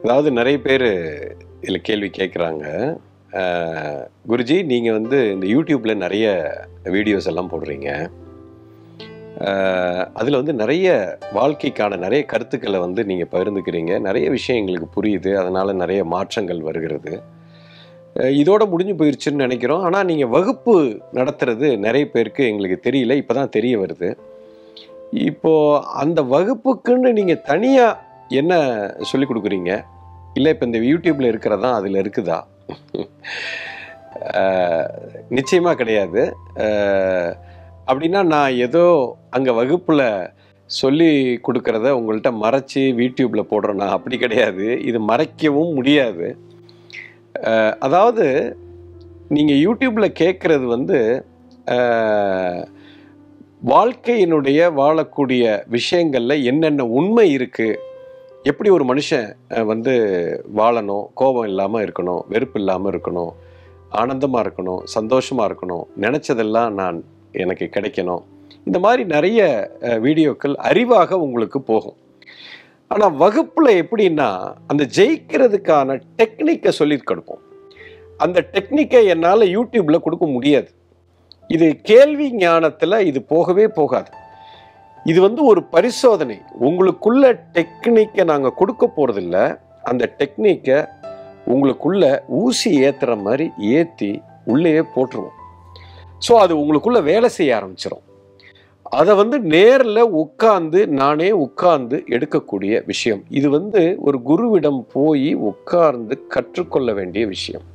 அதாவது நிறைய பேர் இதில் கேள்வி கேட்குறாங்க. குருஜி, நீங்கள் வந்து இந்த யூடியூப்பில் நிறைய வீடியோஸ் எல்லாம் போடுறீங்க. அதில் வந்து நிறைய வாழ்க்கைக்கான நிறைய கருத்துக்களை வந்து நீங்கள் பகிர்ந்துக்கிறீங்க. நிறைய விஷயம் எங்களுக்கு புரியுது, அதனால் நிறைய மாற்றங்கள் வருகிறது. இதோட முடிஞ்சு போயிடுச்சுன்னு நினைக்கிறோம். ஆனால் நீங்கள் வகுப்பு நடத்துறது நிறைய பேருக்கு எங்களுக்கு தெரியல, இப்போ தான் தெரிய வருது. இப்போது அந்த வகுப்புக்குன்னு நீங்கள் தனியாக என்ன சொல்லிக் கொடுக்குறீங்க? இல்லை இப்போ இந்த யூடியூப்பில் இருக்கிறதா அதில் இருக்குதா? நிச்சயமாக கிடையாது. அப்படின்னா நான் ஏதோ அங்கே வகுப்பில் சொல்லி கொடுக்குறத உங்கள்கிட்ட மறைச்சி யூடியூப்பில் போடுறேன்னா அப்படி கிடையாது. இது மறைக்கவும் முடியாது. அதாவது நீங்கள் யூடியூப்பில் கேட்குறது வந்து வாழ்க்கையினுடைய வாழக்கூடிய விஷயங்களில் என்னென்ன உண்மை இருக்குது, எப்படி ஒரு மனுஷன் வந்து வாழணும், கோபம் இல்லாமல் இருக்கணும், வெறுப்பு இல்லாமல் இருக்கணும், ஆனந்தமாக இருக்கணும், சந்தோஷமாக இருக்கணும், நினச்சதெல்லாம் எனக்கு கிடைக்கணும், இந்த மாதிரி நிறைய வீடியோக்கள் அறிவாக உங்களுக்கு போகும். ஆனால் வகுப்பில் எப்படின்னா அந்த ஜெயிக்கிறதுக்கான டெக்னிக்கை சொல்லி கொடுப்போம். அந்த டெக்னிக்கை என்னால் யூடியூப்பில் கொடுக்க முடியாது. இது கேள்வி ஞானத்தில் இது போகவே போகாது. இது வந்து ஒரு பரிசோதனை. உங்களுக்குள்ள டெக்னிக்கை நாங்கள் கொடுக்க போகிறதில்ல. அந்த டெக்னிக்கை உங்களுக்குள்ள ஊசி ஏற்றுற மாதிரி ஏற்றி உள்ளேயே போட்டுருவோம். ஸோ அது உங்களுக்குள்ள வேலை செய்ய ஆரம்பிச்சிடும். அதை வந்து நேரில் நானே உட்கார்ந்து எடுக்கக்கூடிய விஷயம். இது வந்து ஒரு குருவிடம் போய் உட்கார்ந்து கற்றுக்கொள்ள வேண்டிய விஷயம்.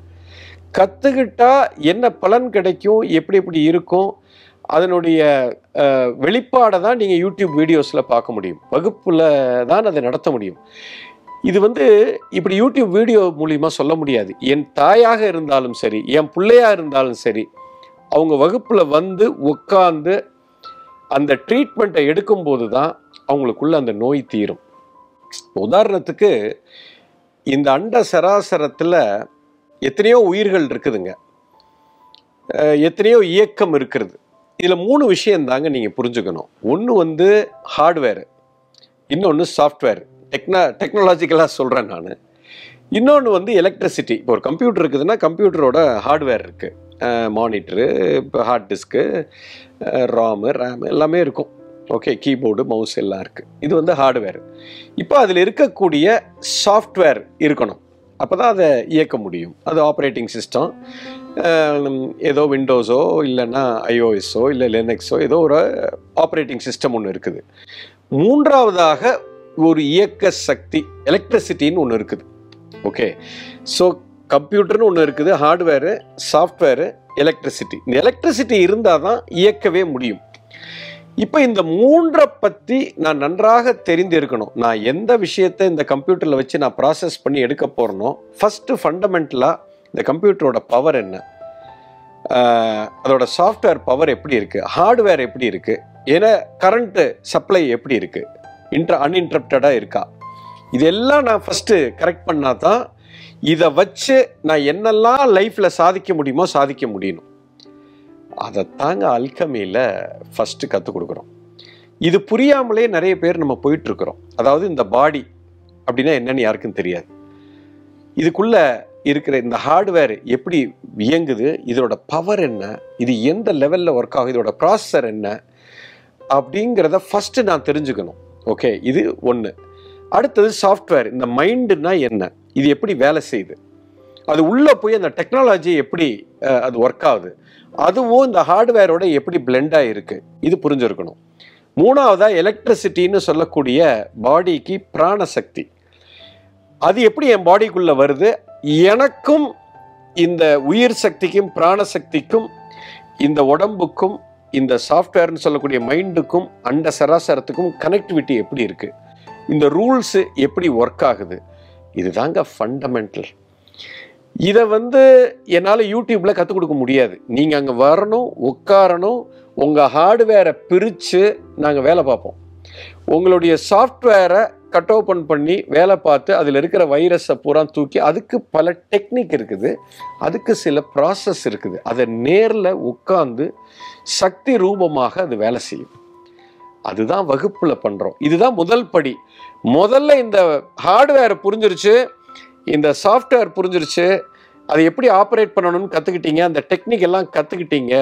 கற்றுக்கிட்டா என்ன பலன் கிடைக்கும், எப்படி எப்படி இருக்கும், அதனுடைய வெளிப்பாடை தான் நீங்கள் யூடியூப் வீடியோஸில் பார்க்க முடியும். வகுப்பில் தான் அதை நடத்த முடியும். இது வந்து இப்படி யூடியூப் வீடியோ மூலிமா சொல்ல முடியாது. என் தாயாக இருந்தாலும் சரி, என் பிள்ளையாக இருந்தாலும் சரி, அவங்க வகுப்பில் வந்து உட்கார்ந்து அந்த ட்ரீட்மெண்ட்டை எடுக்கும்போது தான் அவங்களுக்குள்ள அந்த நோய் தீரும். உதாரணத்துக்கு இந்த அண்ட சராசரத்தில் எத்தனையோ உயிர்கள் இருக்குதுங்க, எத்தனையோ இயக்கம் இருக்கிறது. இதில் 3 விஷயம் தாங்க நீங்கள் புரிஞ்சுக்கணும். ஒன்று வந்து ஹார்ட்வேரு, இன்னொன்று சாஃப்ட்வேர், டெக்னாலஜிக்கலாக சொல்கிறேன் நான். இன்னொன்று வந்து எலக்ட்ரிசிட்டி. இப்போ ஒரு கம்ப்யூட்டர் இருக்குதுன்னா கம்ப்யூட்டரோட ஹார்ட்வேர் இருக்குது, மானிட்டரு, இப்போ ஹார்ட் டிஸ்க்கு, ராமு, ரேமு எல்லாமே இருக்கும். ஓகே, கீபோர்டு, மவுஸ் எல்லாம் இருக்குது. இது வந்து ஹார்ட்வேர். இப்போ அதில் இருக்கக்கூடிய சாஃப்ட்வேர் இருக்கணும், அப்போ தான் அதை இயக்க முடியும். அது ஆப்ரேட்டிங் சிஸ்டம், ஏதோ விண்டோஸோ இல்லைன்னா ஐஓஎஸோ இல்லை லினக்ஸோ ஏதோ ஒரு ஆப்ரேட்டிங் சிஸ்டம் ஒன்று இருக்குது. மூன்றாவதாக ஒரு இயக்க சக்தி எலக்ட்ரிசிட்டின்னு ஒன்று இருக்குது. ஓகே, ஸோ கம்ப்யூட்டர்னு ஒன்று இருக்குது, ஹார்ட்வேரு, சாஃப்ட்வேரு, எலக்ட்ரிசிட்டி. இந்த எலக்ட்ரிசிட்டி இருந்தால் தான் இயக்கவே முடியும். இப்போ இந்த 3 பற்றி நான் நன்றாக தெரிந்திருக்கணும். நான் எந்த விஷயத்தை இந்த கம்ப்யூட்டரில் வச்சு நான் ப்ராசஸ் பண்ணி எடுக்க போகிறேனோ, ஃபஸ்ட்டு ஃபண்டமெண்டலாக இந்த கம்ப்யூட்டரோட பவர் என்ன, அதோட சாஃப்ட்வேர் பவர் எப்படி இருக்குது, ஹார்ட்வேர் எப்படி இருக்குது, ஏன்னா கரண்ட்டு சப்ளை எப்படி இருக்குது, அன்இன்டரப்டடாக இருக்கா, இதெல்லாம் நான் ஃபஸ்ட்டு கரெக்ட் பண்ணால் தான் இதை வச்சு நான் என்னெல்லாம் லைஃப்பில் சாதிக்க முடியுமோ சாதிக்க முடியணும். அதைத்தாங்க அல்கமியில் ஃபஸ்ட்டு கற்றுக் கொடுக்குறோம். இது புரியாமலே நிறைய பேர் நம்ம போயிட்டுருக்குறோம். அதாவது இந்த பாடி அப்படின்னா என்னன்னு யாருக்கும் தெரியாது. இதுக்குள்ளே இருக்கிற இந்த ஹார்ட்வேர் எப்படி இயங்குது, இதோட பவர் என்ன, இது எந்த லெவலில் ஒர்க் ஆகும், இதோட ப்ராசஸர் என்ன அப்படிங்கிறத ஃபஸ்ட்டு நான் தெரிஞ்சுக்கணும். ஓகே, இது ஒன்று. அடுத்தது சாஃப்ட்வேர். இந்த மைண்டுனா என்ன, இது எப்படி வேலை செய்யுது, அது உள்ளே போய் அந்த டெக்னாலஜி எப்படி அது ஒர்க் ஆகுது, அதுவும் இந்த ஹார்ட்வேரோட எப்படி பிளெண்டாக இருக்குது, இது புரிஞ்சிருக்கணும். மூணாவதாக எலக்ட்ரிசிட்டின்னு சொல்லக்கூடிய பாடிக்கு பிராணசக்தி, அது எப்படி என் பாடிக்குள்ளே வருது, எனக்கும் இந்த உயிர் சக்திக்கும் பிராணசக்திக்கும் இந்த உடம்புக்கும் இந்த சாஃப்ட்வேர்னு சொல்லக்கூடிய மைண்டுக்கும் அண்ட சராசரத்துக்கும் கனெக்டிவிட்டி எப்படி இருக்குது, இந்த ரூல்ஸு எப்படி ஒர்க் ஆகுது, இதுதாங்க ஃபண்டமெண்டல். இதை வந்து என்னால் யூடியூப்பில் கற்றுக் கொடுக்க முடியாது. நீங்கள் அங்கே வரணும், உட்காரணும், உங்கள் ஹார்ட்வேரை பிரித்து நாங்கள் வேலை பார்ப்போம். உங்களுடைய சாஃப்ட்வேரை கட் ஓப்பன் பண்ணி வேலை பார்த்து அதில் இருக்கிற வைரஸை பூரா தூக்கி, அதுக்கு பல டெக்னிக் இருக்குது, அதுக்கு சில ப்ராசஸ் இருக்குது, அதை நேரில் உட்கார்ந்து சக்தி ரூபமாக அது வேலை செய்யும். அதுதான் வகுப்பில் பண்ணுறோம். இதுதான் முதல் படி. முதல்ல இந்த ஹார்ட்வேரை புரிஞ்சிருச்சு, இந்த சாஃப்ட்வேர் புரிஞ்சிருச்சு, அதை எப்படி ஆப்ரேட் பண்ணணும்னு கற்றுக்கிட்டீங்க, அந்த டெக்னிக் எல்லாம் கற்றுக்கிட்டீங்க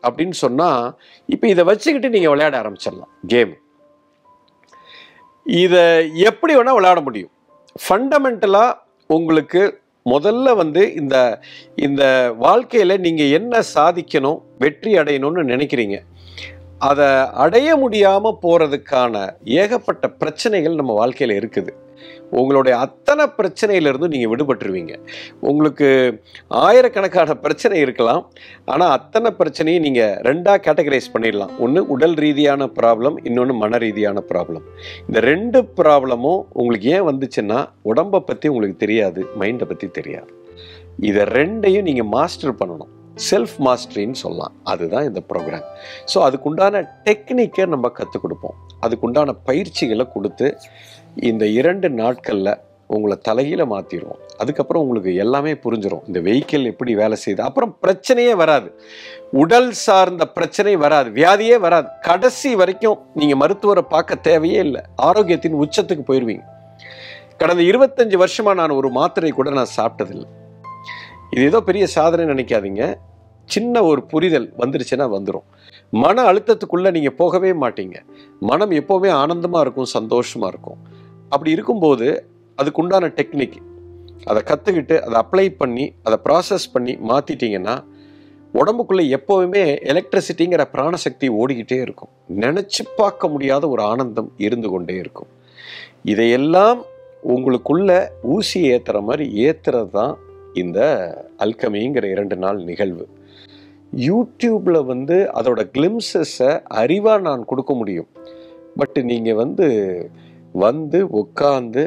அப்படின்னு சொன்னால், இப்போ இதை வச்சுக்கிட்டு நீங்கள் விளையாட ஆரம்பிச்சிடலாம் கேம். இதை எப்படி வேணால் விளையாட முடியும். ஃபண்டமெண்டலாக உங்களுக்கு முதல்ல வந்து இந்த இந்த வாழ்க்கையில் நீங்கள் என்ன சாதிக்கணும், வெற்றி அடையணும்னு நினைக்கிறீங்க, அதை அடைய முடியாமல் போகிறதுக்கான ஏகப்பட்ட பிரச்சனைகள் நம்ம வாழ்க்கையில் இருக்குது. உங்களுடைய அத்தனை பிரச்சனையிலிருந்து நீங்கள் விடுபட்டுருவீங்க. உங்களுக்கு ஆயிரக்கணக்கான பிரச்சனை இருக்கலாம், ஆனால் அத்தனை பிரச்சனையும் நீங்கள் ரெண்டாக கேட்டகரைஸ் பண்ணிடலாம். ஒன்று உடல் ரீதியான ப்ராப்ளம், இன்னொன்று மன ரீதியான ப்ராப்ளம். இந்த ரெண்டு ப்ராப்ளமும் உங்களுக்கு ஏன் வந்துச்சுன்னா, உடம்பை பற்றி உங்களுக்கு தெரியாது, மைண்டை பற்றி தெரியாது. இதை ரெண்டையும் நீங்கள் மாஸ்டர் பண்ணணும். செல்ஃப் மாஸ்டரின்னு சொல்லலாம். அதுதான் இந்த ப்ரோக்ராம். ஸோ அதுக்குண்டான டெக்னிக்கை நம்ம கற்றுக் கொடுப்போம். அதுக்குண்டான பயிற்சிகளை கொடுத்து இந்த 2 நாட்களில் உங்களை தலையில மாற்றிடுவோம். அதுக்கப்புறம் உங்களுக்கு எல்லாமே புரிஞ்சிடும். இந்த வெஹிக்கிள் எப்படி வேலை செய்யுது, அப்புறம் பிரச்சனையே வராது. உடல் சார்ந்த பிரச்சனை வராது, வியாதியே வராது. கடைசி வரைக்கும் நீங்கள் மருத்துவரை பார்க்க தேவையே இல்லை. ஆரோக்கியத்தின் உச்சத்துக்கு போயிடுவீங்க. கடந்த 25 வருஷமாக நான் ஒரு மாத்திரை கூட நான் சாப்பிட்டதில்லை. இது ஏதோ பெரிய சாதனை நினைக்காதீங்க. சின்ன ஒரு புரிதல் வந்துருச்சுன்னா வந்துடும். மன அழுத்தத்துக்குள்ளே நீங்கள் போகவே மாட்டீங்க. மனம் எப்போவுமே ஆனந்தமாக இருக்கும், சந்தோஷமாக இருக்கும். அப்படி இருக்கும்போது அதுக்குண்டான டெக்னிக் அதை கற்றுக்கிட்டு அதை அப்ளை பண்ணி அதை ப்ராசஸ் பண்ணி மாற்றிட்டீங்கன்னா, உடம்புக்குள்ளே எப்போவுமே எலக்ட்ரிசிட்டிங்கிற பிராணசக்தி ஓடிக்கிட்டே இருக்கும். நினச்சி பார்க்க முடியாத ஒரு ஆனந்தம் இருந்து கொண்டே இருக்கும். இதையெல்லாம் உங்களுக்குள்ள ஊசியை ஏற்றுற மாதிரி ஏற்றுறது தான் இந்த அல்கமிங்கிற 2 நாள் நிகழ்வு. யூடியூப்பில் வந்து அதோட கிளிம்ஸஸை அறிவாக நான் கொடுக்க முடியும். பட் நீங்கள் வந்து உட்காந்து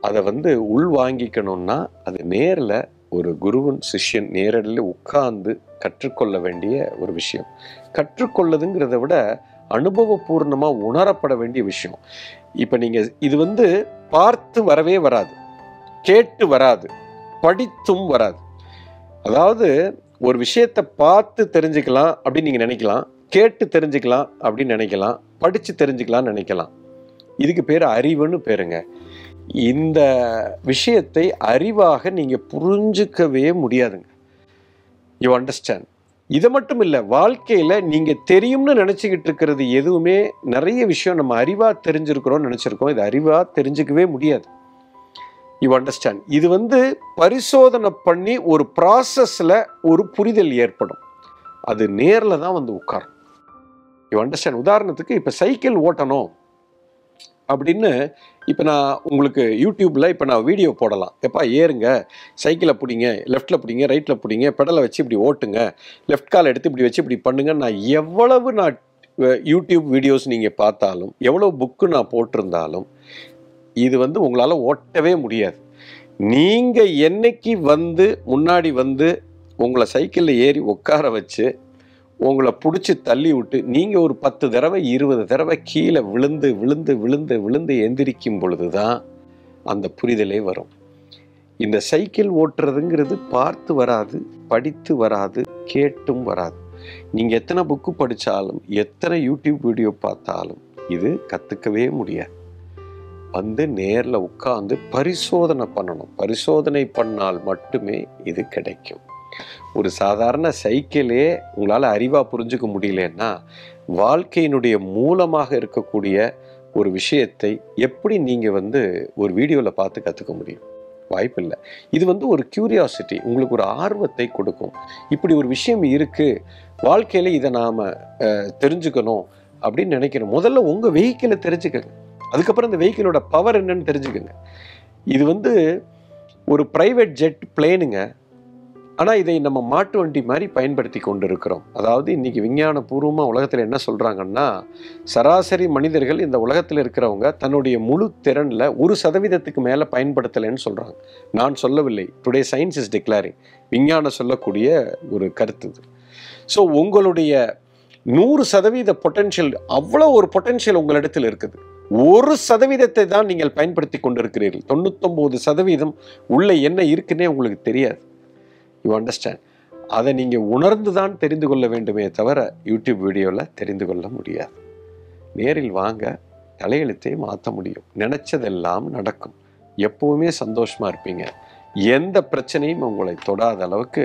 அதை உள் வாங்கிக்கணும்னா, அது நேரில் ஒரு குருவன் சிஷ்யன் நேரடியில் உட்கார்ந்து கற்றுக்கொள்ள வேண்டிய ஒரு விஷயம். கற்றுக்கொள்ளதுங்கிறத விட அனுபவபூர்ணமாக உணரப்பட வேண்டிய விஷயம். இப்போ நீங்கள் இது பார்த்து வரவே வராது, கேட்டு வராது, படித்தும் வராது. அதாவது ஒரு விஷயத்தை பார்த்து தெரிஞ்சுக்கலாம் அப்படின்னு நீங்கள் நினைக்கலாம், கேட்டு தெரிஞ்சுக்கலாம் அப்படின்னு நினைக்கலாம், படித்து தெரிஞ்சுக்கலாம்னு நினைக்கலாம். இதுக்கு பேர் அறிவுன்னு பேருங்க. இந்த விஷயத்தை அறிவாக நீங்கள் புரிஞ்சுக்கவே முடியாதுங்க. You understand? இதை மட்டும் இல்லை, வாழ்க்கையில் நீங்கள் தெரியும்னு நினச்சிக்கிட்டு இருக்கிறது எதுவுமே, நிறைய விஷயம் நம்ம அறிவாக தெரிஞ்சிருக்கிறோம்னு நினச்சிருக்கோம். இது அறிவாக தெரிஞ்சுக்கவே முடியாது. You understand? இது பரிசோதனை பண்ணி ஒரு ப்ராசஸில் ஒரு புரிதல் ஏற்படும். அது நேரில் தான் உட்காரும். You understand? உதாரணத்துக்கு இப்போ சைக்கிள் ஓட்டணும் அப்படின்னு இப்போ நான் உங்களுக்கு யூடியூப்பில் இப்போ நான் வீடியோ போடலாம். எப்பா ஏறுங்க, சைக்கிளை பிடிங்க, லெஃப்ட்டில் பிடிங்க, ரைட்டில் பிடிங்க, பெடலை வச்சு இப்படி ஓட்டுங்க, லெஃப்ட் கால் எடுத்து இப்படி வச்சு இப்படி பண்ணுங்க. நான் யூடியூப் வீடியோஸ் நீங்கள் பார்த்தாலும், எவ்வளோ புக்கு நான் போட்டிருந்தாலும், இது உங்களால் ஓட்டவே முடியாது. நீங்கள் என்னைக்கு முன்னாடி உங்களை சைக்கிளில் ஏறி உட்கார வச்சு உங்களை பிடிச்சி தள்ளி விட்டு நீங்கள் ஒரு 10 தடவை 20 தடவை கீழே விழுந்து விழுந்து விழுந்து விழுந்து எந்திரிக்கும் பொழுது தான் அந்த புரிதலே வரும். இந்த சைக்கிள் ஓட்டுறதுங்கிறது பார்த்து வராது, படித்து வராது, கேட்டும் வராது. நீங்கள் எத்தனை புக்கு படித்தாலும், எத்தனை யூடியூப் வீடியோ பார்த்தாலும் இது கற்றுக்கவே முடியாது. நேரில் உட்காந்து பரிசோதனை பண்ணணும். பரிசோதனை பண்ணால் மட்டுமே இது கிடைக்கும். ஒரு சாதாரண சைக்கிளே உங்களால் அறிவாக புரிஞ்சுக்க முடியலன்னா, வாழ்க்கையினுடைய மூலமாக இருக்கக்கூடிய ஒரு விஷயத்தை எப்படி நீங்கள் ஒரு வீடியோவில் பார்த்து கற்றுக்க முடியும்? வாய்ப்பில்லை. இது ஒரு கியூரியாசிட்டி, உங்களுக்கு ஒரு ஆர்வத்தை கொடுக்கும். இப்படி ஒரு விஷயம் இருக்குது, வாழ்க்கையில் இதை நாம் தெரிஞ்சுக்கணும் அப்படின்னு நினைக்கிறோம். முதல்ல உங்கள் வெஹிக்கிளை தெரிஞ்சுக்கங்க. அதுக்கப்புறம் இந்த வெஹிக்கிளோட பவர் என்னன்னு தெரிஞ்சுக்கங்க. இது ஒரு ப்ரைவேட் ஜெட் பிளேனுங்க. ஆனால் இதை நம்ம மாட்டு வண்டி மாதிரி பயன்படுத்தி கொண்டு இருக்கிறோம். அதாவது இன்றைக்கி விஞ்ஞானபூர்வமாக உலகத்தில் என்ன சொல்கிறாங்கன்னா, சராசரி மனிதர்கள் இந்த உலகத்தில் இருக்கிறவங்க தன்னுடைய முழு திறனில் 1% மேலே பயன்படுத்தலைன்னு சொல்கிறாங்க. நான் சொல்லவில்லை, டுடே சயின்ஸ் இஸ் டிக்ளேரிங். விஞ்ஞானம் சொல்லக்கூடிய ஒரு கருத்து இது. ஸோ உங்களுடைய 100% பொட்டென்ஷியல், அவ்வளோ ஒரு பொட்டென்ஷியல் உங்களிடத்தில் இருக்குது. 1% தான் நீங்கள் பயன்படுத்தி கொண்டு இருக்கிறீர்கள். 99% உள்ள என்ன இருக்குன்னே உங்களுக்கு தெரியாது. You understand? அதை நீங்கள் உணர்ந்து தான் தெரிந்து கொள்ள வேண்டுமே தவிர யூடியூப் வீடியோவில் தெரிந்து கொள்ள முடியாது. நேரில் வாங்க, தலையெழுத்தை மாற்ற முடியும். நினைச்சதெல்லாம் நடக்கும். எப்பவுமே சந்தோஷமா இருப்பீங்க. எந்த பிரச்சனையும் உங்களை தொடாத அளவுக்கு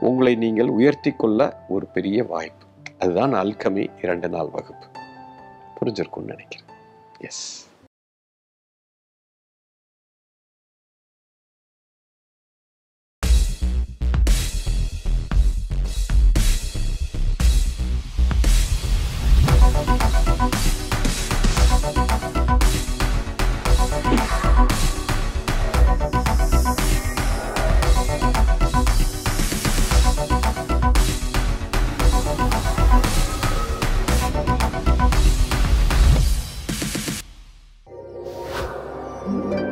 உங்களை நீங்கள் உயர்த்தி கொள்ள ஒரு பெரிய வாய்ப்பு. அதுதான் அல்கமி 2 நாள் வகுப்பு. புரிஞ்சிருக்கும்னு நினைக்கிறேன். எஸ். Thank you.